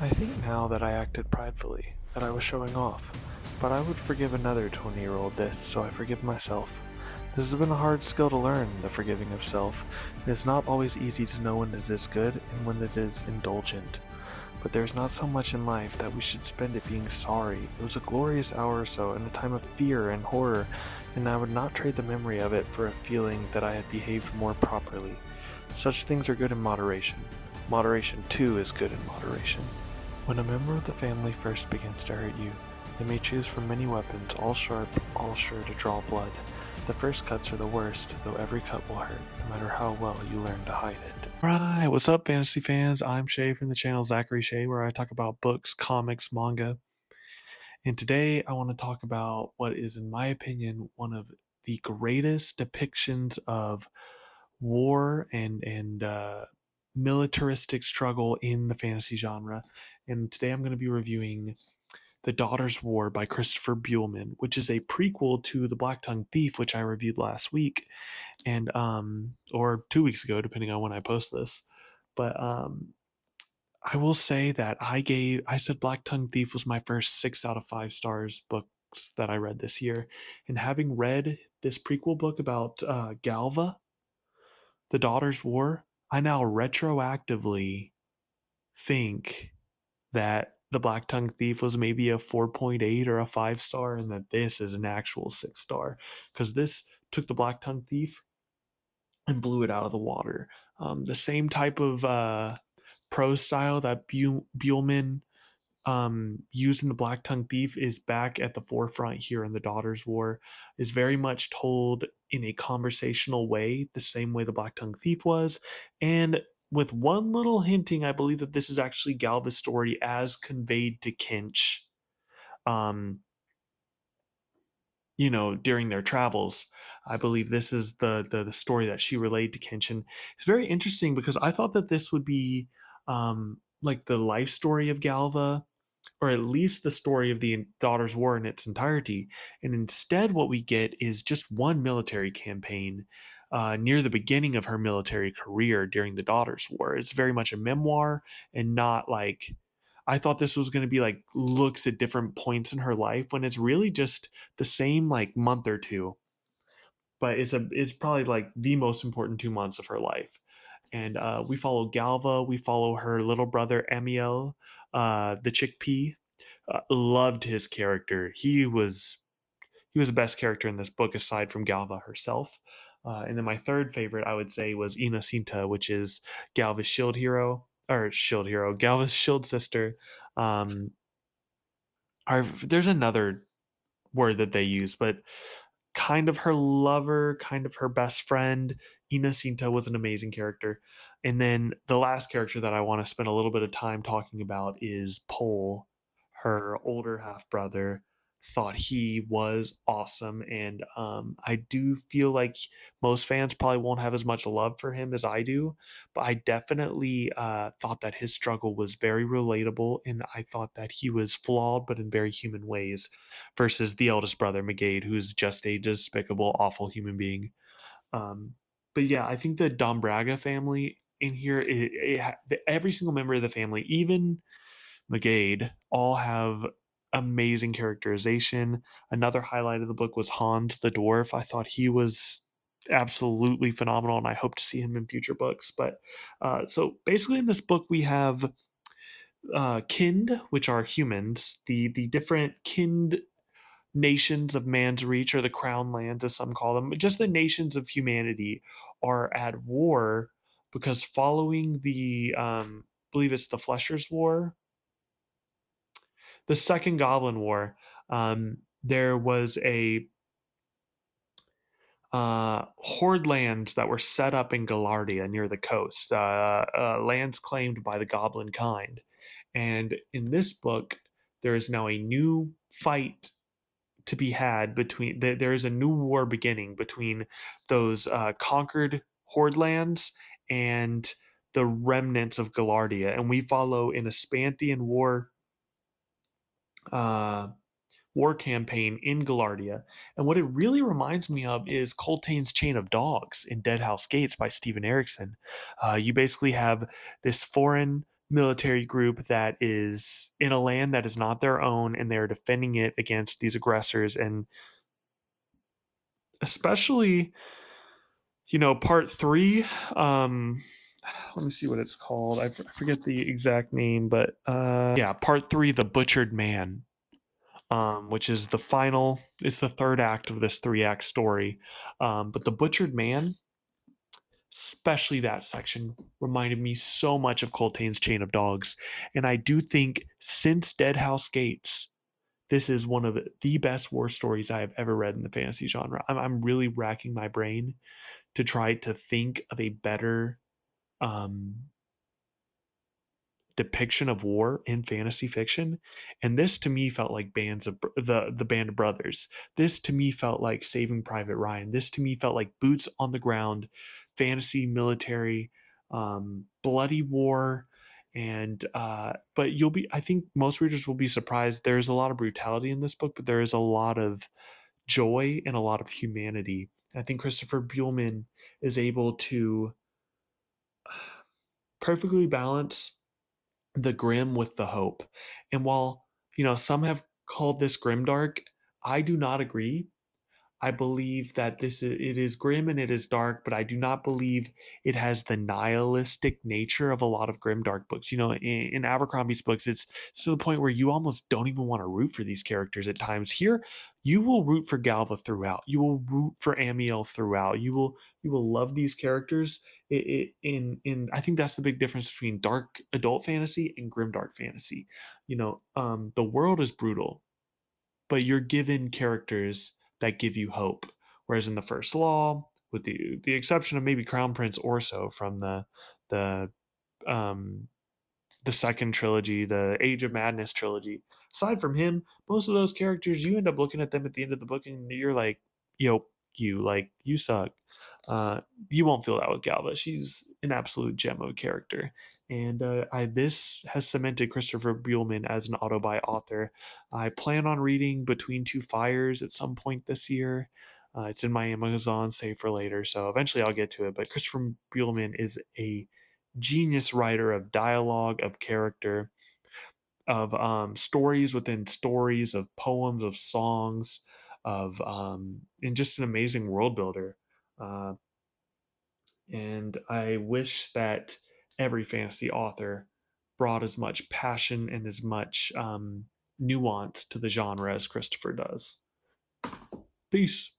I think now that I acted pridefully, that I was showing off, but I would forgive another 20-year-old this, so I forgive myself. This has been a hard skill to learn, the forgiving of self. It is not always easy to know when it is good and when it is indulgent. But there's not so much in life that we should spend it being sorry. It was a glorious hour or so in a time of fear and horror, and I would not trade the memory of it for a feeling that I had behaved more properly. Such things are good in moderation. Moderation, too, is good in moderation. When a member of the family first begins to hurt you, they may choose from many weapons, all sharp, all sure to draw blood. The first cuts are the worst, though every cut will hurt, no matter how well you learn to hide it. Alright, what's up, fantasy fans? I'm Shay from the channel Zachary Shay, where I talk about books, comics, manga. And today I want to talk about what is, in my opinion, one of the greatest depictions of war and militaristic struggle in the fantasy genre. And today I'm going to be reviewing The Daughter's War by Christopher Buehlman, which is a prequel to The Black Tongue Thief, which I reviewed last week, and or 2 weeks ago, depending on when I post this. But I will say that I said Black Tongue Thief was my first 6 out of 5 stars books that I read this year, and having read this prequel book about Galva, The Daughter's War, I now retroactively think that The Black Tongue Thief was maybe a 4.8 or a 5 star, and that this is an actual 6 star. Because this took The Black Tongue Thief and blew it out of the water. The same type of prose style that Buellman used in The Black Tongue Thief is back at the forefront here in The Daughter's War, is very much told in a conversational way, the same way The Black Tongue Thief was. And with one little hinting, I believe that this is actually Galva's story as conveyed to Kinch, um, during their travels. I believe this is the story that she relayed to Kinch. And it's very interesting because I thought that this would be like the life story of Galva, or at least the story of the Daughter's War in its entirety. And instead, what we get is just one military campaign near the beginning of her military career during the Daughter's War. It's very much a memoir and not like. I thought this was going to be like looks at different points in her life when it's really just the same like month or two, but it's probably like the most important 2 months of her life. And we follow Galva, we follow her little brother Amiel, the chickpea. Loved his character. He was the best character in this book aside from Galva herself. And then my third favorite, I would say, was Inocinta, which is Galva's shield hero, or shield hero, Galva's shield sister. Um, there's another word that they use, but kind of her lover, kind of her best friend. Inocinta was an amazing character. And then the last character that I want to spend a little bit of time talking about is Pole, her older half brother. Thought he was awesome, and I do feel like most fans probably won't have as much love for him as I do, but I definitely thought that his struggle was very relatable, and I thought that he was flawed but in very human ways, versus the eldest brother McGade, who's just a despicable, awful human being. Um, but yeah, I think the Dombraga family in here, every single member of the family, even McGade, all have amazing characterization. Another highlight of the book was Hans the dwarf. I thought he was absolutely phenomenal, and I hope to see him in future books. But so basically, in this book, we have kind, which are humans, the different kind nations of man's reach, or the crown lands as some call them, just the nations of humanity, are at war because following the I believe it's the Fleshers War, the Second Goblin War. There was a horde lands that were set up in Galardia near the coast, lands claimed by the goblin kind. And in this book, there is now a new fight to be had between. There is a new war beginning between those conquered horde lands and the remnants of Galardia, and we follow in a Spanthian war. Uh, War campaign in Galardia. And what it really reminds me of is Coltane's Chain of Dogs in Dead House Gates by Steven Erickson. You basically have this foreign military group that is in a land that is not their own, and they're defending it against these aggressors. And especially, part three, um let me see what it's called. I forget the exact name, but yeah, part three, the butchered man, which is it's the third act of this three-act story. But the butchered man, especially that section, reminded me so much of Coltane's Chain of Dogs. And I do think, since Dead House Gates, this is one of the best war stories I have ever read in the fantasy genre. I'm really racking my brain to try to think of a better um, depiction of war in fantasy fiction, and this to me felt like the Band of Brothers. This to me felt like Saving Private Ryan. This to me felt like boots on the ground fantasy military, bloody war. And but you'll be I think most readers will be surprised. There's a lot of brutality in this book, but there is a lot of joy and a lot of humanity. I think Christopher Buehlman is able to perfectly balance the grim with the hope. And while, some have called this grimdark, I do not agree. I believe that it is grim and it is dark, but I do not believe it has the nihilistic nature of a lot of grim dark books. In Abercrombie's books, it's to the point where you almost don't even want to root for these characters at times. Here, you will root for Galva throughout. You will root for Amiel throughout. You will love these characters. I think that's the big difference between dark adult fantasy and grim dark fantasy. The world is brutal, but you're given characters that give you hope. Whereas in the First Law, with the exception of maybe Crown Prince Orso from the um, the second trilogy, the Age of Madness trilogy, aside from him, most of those characters, you end up looking at them at the end of the book and you're like, yo, you suck. Uh, you won't feel that with Galva. She's an absolute gem of a character. And this has cemented Christopher Buehlman as an auto-buy author. I plan on reading Between Two Fires at some point this year. It's in my Amazon save for later, so eventually I'll get to it. But Christopher Buehlman is a genius writer of dialogue, of character, of stories within stories, of poems, of songs, of and just an amazing world builder. Uh, and I wish that every fantasy author brought as much passion and as much nuance to the genre as Christopher does. Peace.